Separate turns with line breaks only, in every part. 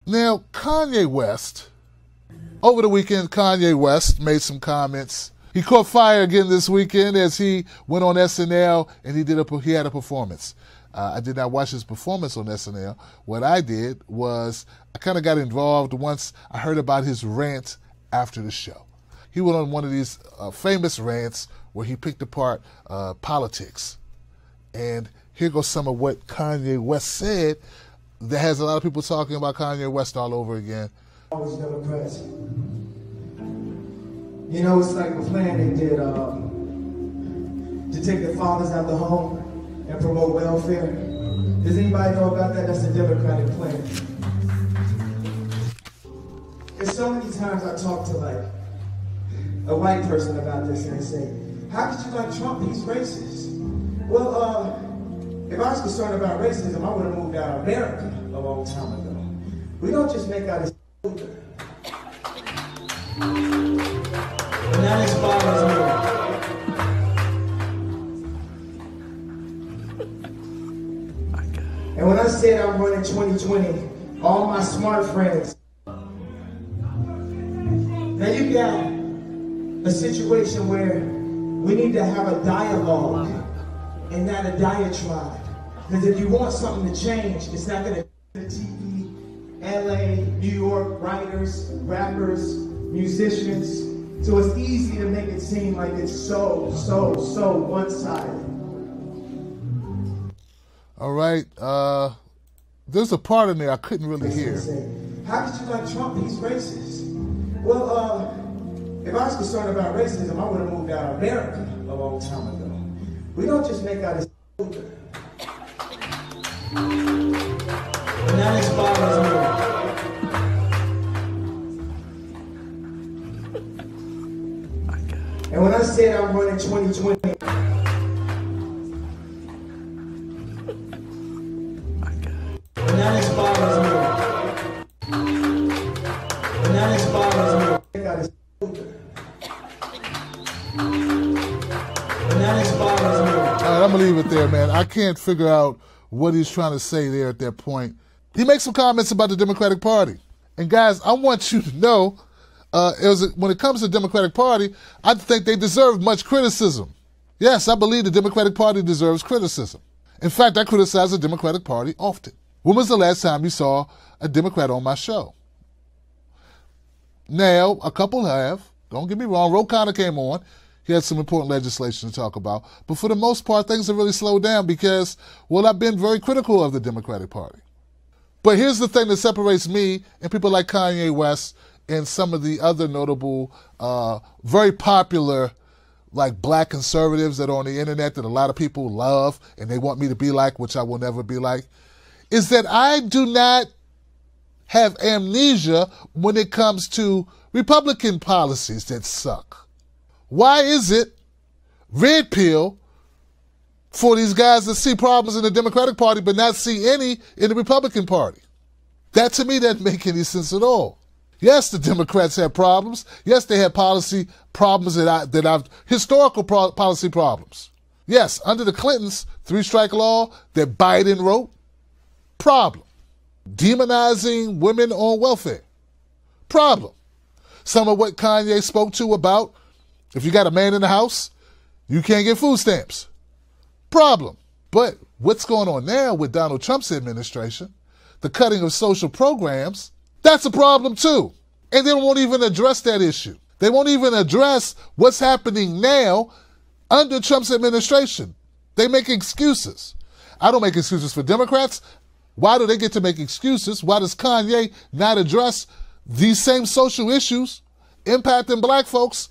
Now, Kanye West, over the weekend, Kanye West made some comments. He caught fire again this weekend as he went on SNL and he had a performance. I did not watch his performance on SNL. What I did was I kind of got involved once I heard about his rant after the show. He went on one of these famous rants where he picked apart politics. And here goes some of what Kanye West said that has a lot of people talking about Kanye West all over again.
Always Democrats. You know, it's like the plan they did to take the fathers out the home and promote welfare. Does anybody know about that? That's the Democratic plan. And so many times I talk to like a white person about this and they say, how could you like Trump? He's racist. Well, if I was concerned about racism, I would have moved out of America a long time ago. We don't just make out as and that inspires me. And when I said I'm running 2020, all my smart friends, now you got a situation where we need to have a dialogue and not a diatribe. Because if you want something to change, it's not going to be TV, LA, New York, writers, rappers, musicians. So it's easy to make it seem like it's so one-sided.
All right. There's a part in there I couldn't really hear.
How could you like Trump? He's racist. Well, if I was concerned about racism, I would have moved out of America a long time ago. We don't just make out as and that inspires me. And when I said I'm running 2020, and that inspires me. And that inspires me. And that inspires me.
All right, I'm gonna leave it there, man. I can't figure out what he's trying to say there at that point. He makes some comments about the Democratic Party. And guys, I want you to know, when it comes to the Democratic Party, I think they deserve much criticism. Yes, I believe the Democratic Party deserves criticism. In fact, I criticize the Democratic Party often. When was the last time you saw a Democrat on my show? Now, a couple have. Don't get me wrong. Ro Khanna came on. He had some important legislation to talk about. But for the most part, things have really slowed down because, well, I've been very critical of the Democratic Party. But here's the thing that separates me and people like Kanye West and some of the other notable, very popular, like black conservatives that are on the internet that a lot of people love and they want me to be like, which I will never be like, is that I do not have amnesia when it comes to Republican policies that suck. Why is it red pill for these guys that see problems in the Democratic Party but not see any in the Republican Party? That to me doesn't make any sense at all. Yes, the Democrats have problems. Yes, they have policy problems historical policy problems. Yes, under the Clintons, 3-strike law that Biden wrote, problem. Demonizing women on welfare, problem. Some of what Kanye spoke to about if you got a man in the house, you can't get food stamps. Problem. But what's going on now with Donald Trump's administration, the cutting of social programs, that's a problem too. And they won't even address that issue. They won't even address what's happening now under Trump's administration. They make excuses. I don't make excuses for Democrats. Why do they get to make excuses? Why does Kanye not address these same social issues impacting black folks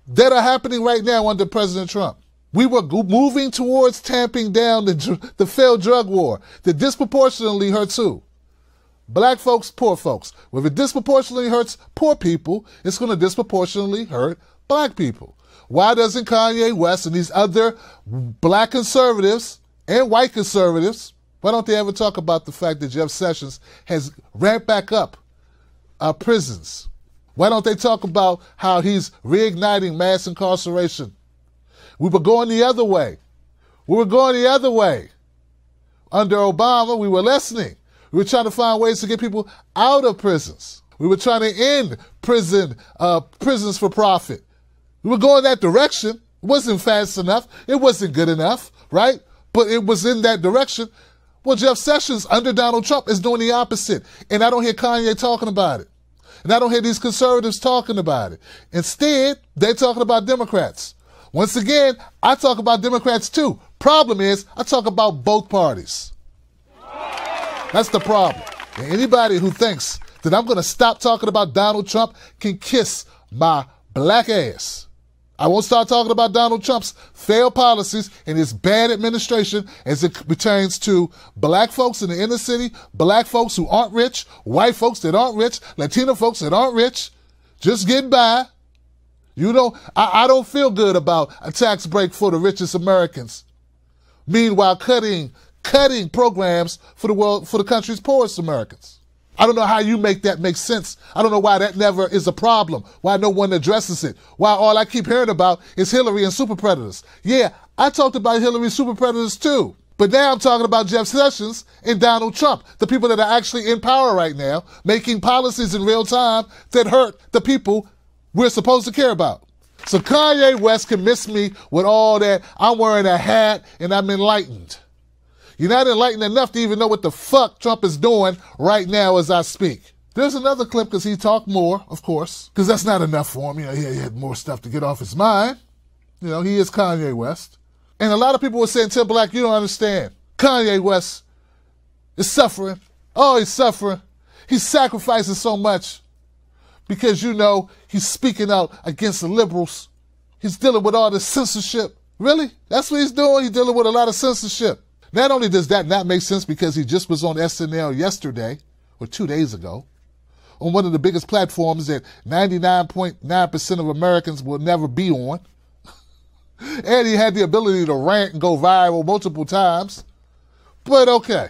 that are happening right now under President Trump? We were moving towards tamping down the failed drug war that disproportionately hurts who? Black folks, poor folks. Well, if it disproportionately hurts poor people, it's going to disproportionately hurt black people. Why doesn't Kanye West and these other black conservatives and white conservatives, why don't they ever talk about the fact that Jeff Sessions has ramped back up our prisons? Why don't they talk about how he's reigniting mass incarceration? We were going the other way. We were going the other way. Under Obama, we were lessening. We were trying to find ways to get people out of prisons. We were trying to end prisons for profit. We were going that direction. It wasn't fast enough. It wasn't good enough, right? But it was in that direction. Well, Jeff Sessions under Donald Trump is doing the opposite. And I don't hear Kanye talking about it. And I don't hear these conservatives talking about it. Instead, they're talking about Democrats. Once again, I talk about Democrats too. Problem is, I talk about both parties. That's the problem. And anybody who thinks that I'm going to stop talking about Donald Trump can kiss my black ass. I won't start talking about Donald Trump's failed policies and his bad administration as it pertains to black folks in the inner city, black folks who aren't rich, white folks that aren't rich, Latino folks that aren't rich, just getting by. You know, I don't feel good about a tax break for the richest Americans. Meanwhile, cutting programs for the country's poorest Americans. I don't know how you make that make sense. I don't know why that never is a problem, why no one addresses it, why all I keep hearing about is Hillary and super predators. Yeah, I talked about Hillary super predators too. But now I'm talking about Jeff Sessions and Donald Trump, the people that are actually in power right now, making policies in real time that hurt the people we're supposed to care about. So Kanye West can miss me with all that I'm wearing a hat and I'm enlightened. You're not enlightened enough to even know what the fuck Trump is doing right now as I speak. There's another clip because he talked more, of course, because that's not enough for him. You know, he had more stuff to get off his mind. You know, he is Kanye West. And a lot of people were saying, Tim Black, you don't understand. Kanye West is suffering. Oh, he's suffering. He's sacrificing so much because, you know, he's speaking out against the liberals. He's dealing with all this censorship. Really? That's what he's doing? He's dealing with a lot of censorship. Not only does that not make sense because he just was on SNL yesterday, or 2 days ago, on one of the biggest platforms that 99.9% of Americans will never be on. And he had the ability to rant and go viral multiple times. But okay,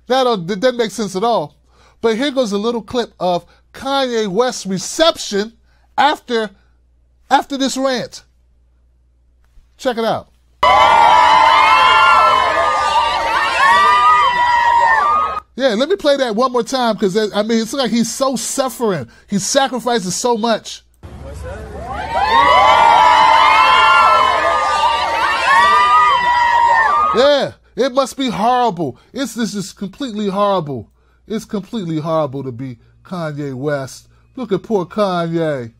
that doesn't make sense at all. But here goes a little clip of Kanye West's reception after this rant. Check it out. Yeah, let me play that one more time because, I mean, it's like he's so suffering. He sacrifices so much.
What's that?
Yeah, it must be horrible. This is completely horrible. It's completely horrible to be Kanye West. Look at poor Kanye.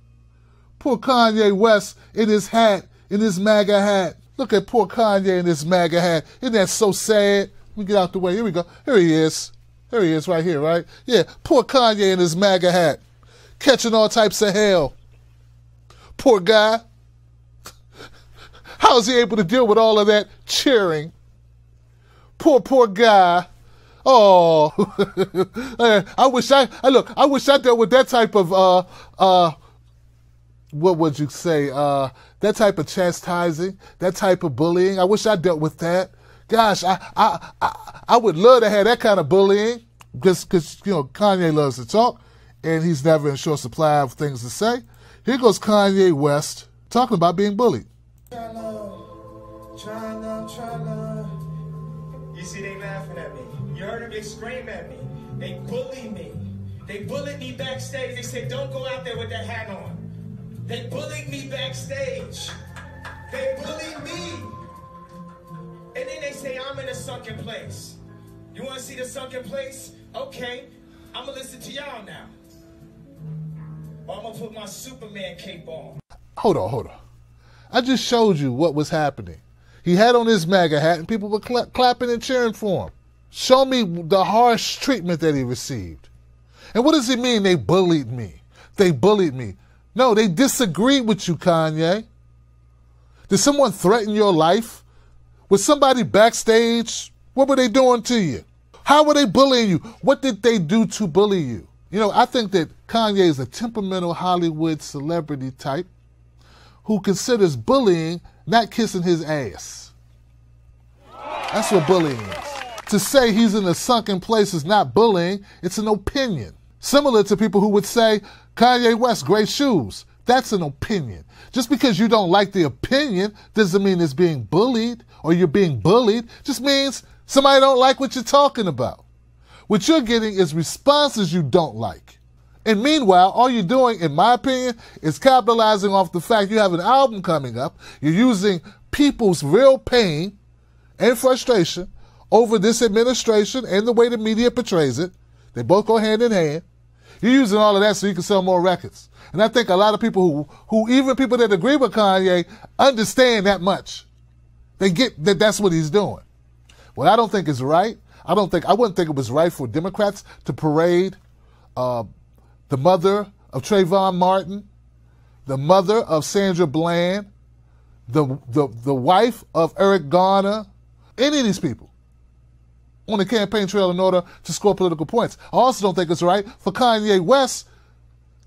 Poor Kanye West in his hat, in his MAGA hat. Look at poor Kanye in his MAGA hat. Isn't that so sad? Let me get out the way. Here we go. Here he is. Here he is right here, right? Yeah, poor Kanye in his MAGA hat. Catching all types of hell. Poor guy. How is he able to deal with all of that cheering? Poor guy. Oh, I wish I dealt with that type of, what would you say? That type of chastising, that type of bullying. I wish I dealt with that. Gosh, I would love to have that kind of bullying because you know, Kanye loves to talk and he's never in short supply of things to say. Here goes Kanye West talking about being bullied.
Try love. You see, they laughing at me. You heard them, they scream at me. They bully me. They bullied me backstage. They said, don't go out there with that hat on. They bullied me backstage. They bullied me. And then they say, I'm in a sunken place. You want to see the sunken place? Okay, I'm going to listen to y'all now. Or I'm going to put my Superman cape on.
Hold on. I just showed you what was happening. He had on his MAGA hat and people were clapping and cheering for him. Show me the harsh treatment that he received. And what does it mean they bullied me? They bullied me. No, they disagreed with you, Kanye. Did someone threaten your life? Was somebody backstage? What were they doing to you? How were they bullying you? What did they do to bully you? You know, I think that Kanye is a temperamental Hollywood celebrity type who considers bullying not kissing his ass. That's what bullying is. To say he's in a sunken place is not bullying, it's an opinion. Similar to people who would say, Kanye West, great shoes. That's an opinion. Just because you don't like the opinion doesn't mean it's being bullied or you're being bullied. Just means somebody don't like what you're talking about. What you're getting is responses you don't like. And meanwhile, all you're doing, in my opinion, is capitalizing off the fact you have an album coming up. You're using people's real pain and frustration over this administration and the way the media portrays it. They both go hand in hand. You're using all of that so you can sell more records. And I think a lot of people who even people that agree with Kanye, understand that much. They get that that's what he's doing. What I don't think is right, I wouldn't think it was right for Democrats to parade the mother of Trayvon Martin, the mother of Sandra Bland, the wife of Eric Garner, any of these people on the campaign trail in order to score political points. I also don't think it's right for Kanye West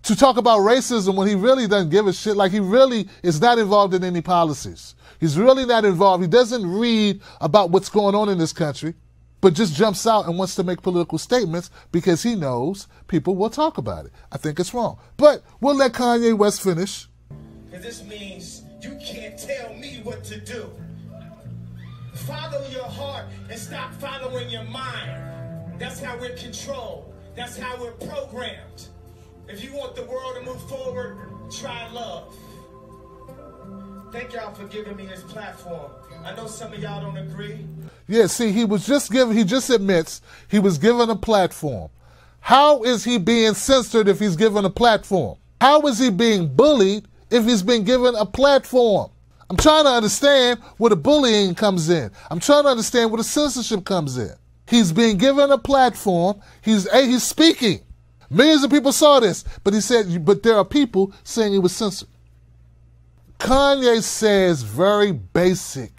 to talk about racism when he really doesn't give a shit, like he really is not involved in any policies. He's really not involved. He doesn't read about what's going on in this country, but just jumps out and wants to make political statements because he knows people will talk about it. I think it's wrong. But we'll let Kanye West finish.
Because this means you can't tell me what to do. Follow your heart and stop following your mind. That's how we're controlled. That's how we're programmed. If you want the world to move forward, try love. Thank y'all for giving me this platform. I know some of y'all don't agree.
Yeah, see, he just admits he was given a platform. How is he being censored if he's given a platform? How is he being bullied if he's been given a platform? I'm trying to understand where the bullying comes in. I'm trying to understand where the censorship comes in. He's being given a platform. He's speaking. Millions of people saw this, but he said, but there are people saying he was censored. Kanye says very basic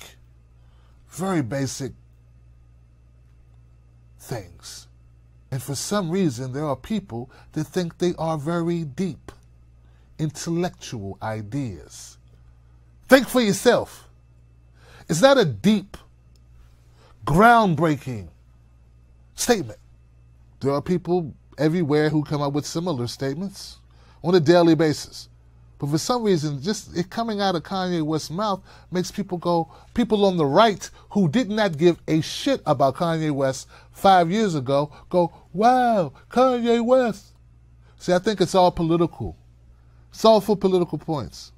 things. And for some reason, there are people that think they are very deep, intellectual ideas. Think for yourself. It's not a deep, groundbreaking statement. There are people everywhere who come up with similar statements on a daily basis. But for some reason, just it coming out of Kanye West's mouth makes people on the right who did not give a shit about Kanye West 5 years ago, go, wow, Kanye West. See, I think it's all political. It's all for political points.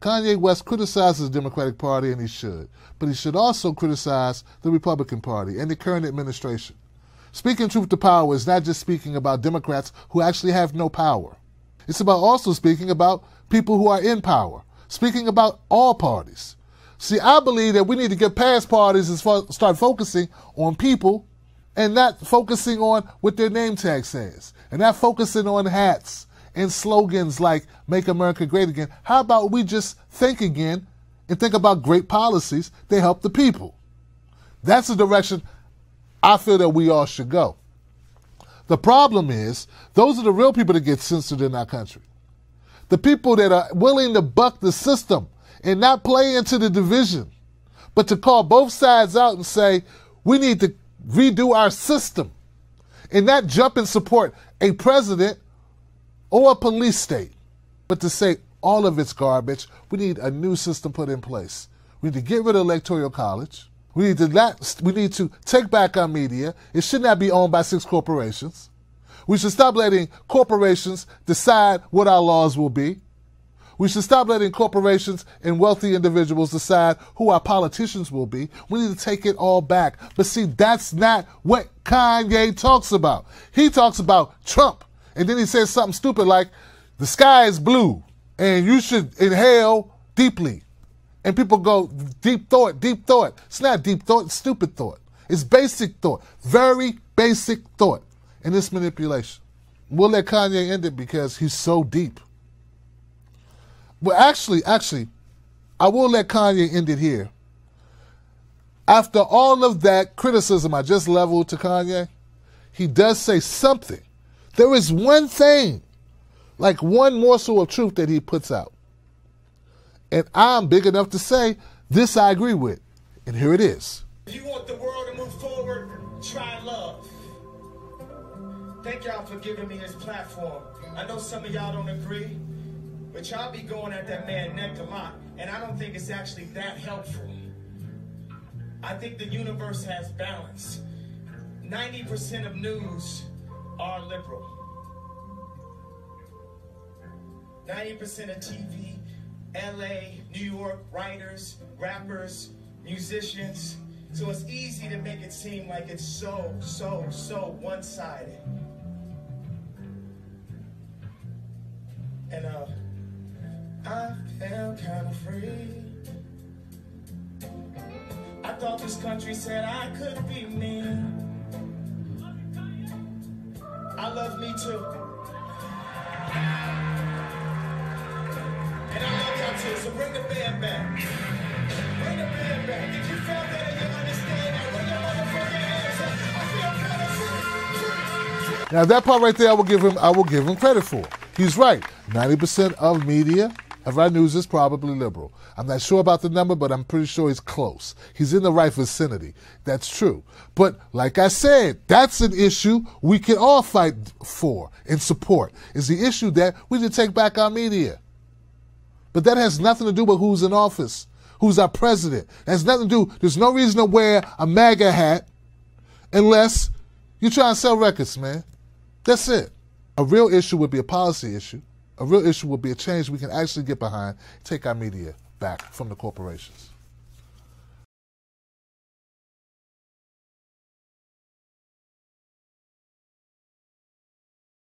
Kanye West criticizes the Democratic Party, and he should. But he should also criticize the Republican Party and the current administration. Speaking truth to power is not just speaking about Democrats who actually have no power. It's about also speaking about people who are in power, speaking about all parties. See, I believe that we need to get past parties and start focusing on people and not focusing on what their name tag says, and not focusing on hats and slogans like Make America Great Again. How about we just think again and think about great policies that help the people? That's the direction I feel that we all should go. The problem is, those are the real people that get censored in our country. The people that are willing to buck the system and not play into the division, but to call both sides out and say, we need to redo our system, and not jump and support a president or a police state, but to say all of it's garbage. We need a new system put in place. We need to get rid of Electoral College. We need to take back our media. It should not be owned by 6 corporations. We should stop letting corporations decide what our laws will be. We should stop letting corporations and wealthy individuals decide who our politicians will be. We need to take it all back. But see, that's not what Kanye talks about. He talks about Trump. And then he says something stupid like, the sky is blue and you should inhale deeply. And people go, deep thought, deep thought. It's not deep thought, it's stupid thought. It's basic thought, very basic thought. And this manipulation. We'll let Kanye end it because he's so deep. Well, actually, I will let Kanye end it here. After all of that criticism I just leveled to Kanye, he does say something. There is one thing, like one morsel of truth that he puts out. And I'm big enough to say, this I agree with. And here it is.
If you want the world to move forward, try love. Thank y'all for giving me this platform. I know some of y'all don't agree, but y'all be going at that man neck a lot. And I don't think it's actually that helpful. I think the universe has balance. 90% of news are liberal. 90% of TV, LA, New York, writers, rappers, musicians. So it's easy to make it seem like it's so one-sided. And I felt kind of free. I thought this country said I could be me. I love me too. And I love y'all too, so bring the band back. Bring the band back. Did you feel that and you understand that? Bring your motherfucking hands up. I feel kind of free.
Now that part right there, I will give him credit for. He's right. 90% of media, of our news, is probably liberal. I'm not sure about the number, but I'm pretty sure he's close. He's in the right vicinity. That's true. But like I said, that's an issue we can all fight for and support. Is the issue that we need to take back our media. But that has nothing to do with who's in office, who's our president. It has nothing to do, there's no reason to wear a MAGA hat unless you're trying to sell records, man. That's it. A real issue would be a policy issue. A real issue would be a change we can actually get behind, take our media back from the corporations.